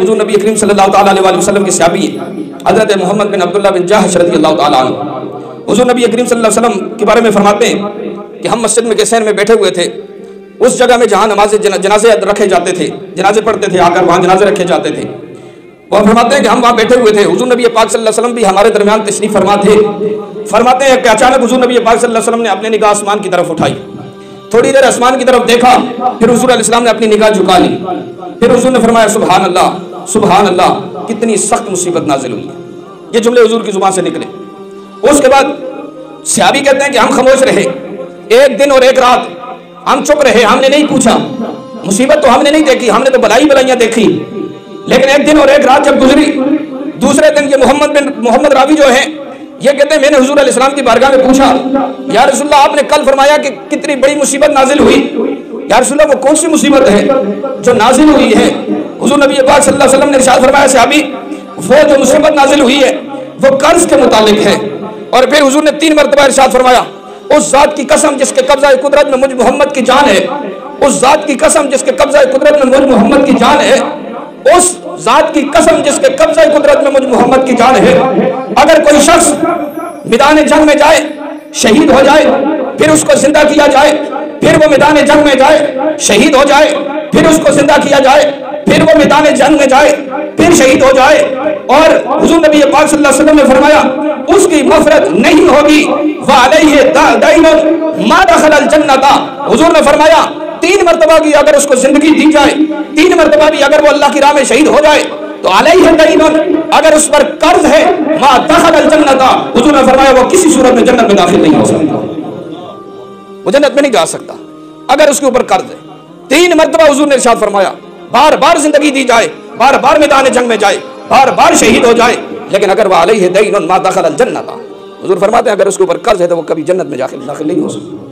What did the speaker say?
हुजूर नबी करीम सल्लल्लाहु ताला अलैहि वसल्लम के सहाबी हज़रत मोहम्मद बिन अब्दुल्लाह बिन जहश रज़ियल्लाहु ताला अन्हु हुजूर नबी करीम सल्लल्लाहु अलैहि वसल्लम के बारे में फरमाते हैं कि हम मस्जिद में कैसैन में बैठे हुए थे, उस जगह में जहाँ नमाज जनाजे रखे जाते थे, जनाजे पढ़ते थे, आकर वहाँ जनाजे रखे जाते थे। वह फरमाते हैं कि हम वहाँ बैठे हुए थे, हुजूर नबी पाक सल्लल्लाहु अलैहि वसल्लम भी हमारे दरमियान तशरीफ फरमा थे। फरमाते हैं कि अचानक हुजूर नबी पाक सल्लल्लाहु अलैहि वसल्लम ने अपनी निगाह आसमान की तरफ उठाई, थोड़ी देर आसमान की तरफ देखा, फिर हुजूर अलैहि सलाम ने अपनी निगाह झुका ली। फिर हुजूर ने फरमाया सुभान अल्लाह, कितनी सख्त मुसीबत नाजिल हुई है। ये जुमले हुजूर की जुबान से निकले। उसके बाद सहाबी कहते हैं कि हम खामोश रहे, एक दिन और एक रात हम चुप रहे, हमने नहीं पूछा। मुसीबत तो हमने नहीं देखी, हमने तो बलाइयां देखी, लेकिन एक दिन और एक रात जब गुजरी, दूसरे दिन ये मोहम्मद रावी जो है ये कहते हैं मैंने हुजूर अलैहि सलाम की बारगाह में पूछा, या रसूलल्लाह आपने कल फरमाया कि कितनी बड़ी मुसीबत नाजिल हुई, या रसूलल्लाह वो कौन सी मुसीबत है जो नाजिल हुई है? हुजूर नबी पाक सल्लल्लाहु अलैहि वसल्लम ने इरशाद फरमाया सहाबी वो जो मुसीबत नाजिल हुई है वो कर्ज के मुतालिक है। और फिर हुजूर ने 3 मरतबा इरशाद फरमाया उस जात की कसम जिसके कब्जा कुदरत में मुझ मोहम्मद की जान है, उस जात की कसम जिसके कब्जा कुदरत में मुझ मोहम्मद की जान है, उस जात की कसम जिसके कब्जा कुदरत में मुझ मोहम्मद की जान है, अगर कोई शख्स मैदान जंग में जाए, शहीद हो जाए, फिर उसको जिंदा किया जाए, फिर वो मैदान जंग में जाए, शहीद हो जाए, फिर उसको जिंदा किया जाए, फिर वो मैदान जंग में जाए, फिर शहीद हो जाए, और हुजूर नबी पाक सल्लल्लाहु अलैहि वसल्लम ने फरमाया उसकी मग़फ़िरत नहीं होगी, व अलैहि दाइनुन मा दखलल जन्नता। हुजूर ने फरमाया 3 मरतबा की अगर उसको जिंदगी दी जाए, 3 मरतबा भी अगर वो अल्लाह की राह में शहीद हो जाए तो अलैहि दाइनुन, अगर उस पर कर्ज है, मा दखलल जन्नता, हुजूर ने फरमाया वो किसी सूरत में जन्नत में दाखिल नहीं हो सकता, वो जन्नत में नहीं जा सकता अगर उसके ऊपर कर्ज है। 3 मरतबा हुजूर ने इरशाद फरमाया बार बार जिंदगी दी जाए, बार बार मैदान जंग में जाए, बार बार शहीद हो जाए, लेकिन अगर वह अलैहि दाइनुन मा दखलल जन्नता, हुजूर फरमाते हैं अगर उसके ऊपर कर्ज है तो वो कभी जन्नत में दाखिल नहीं हो सकता।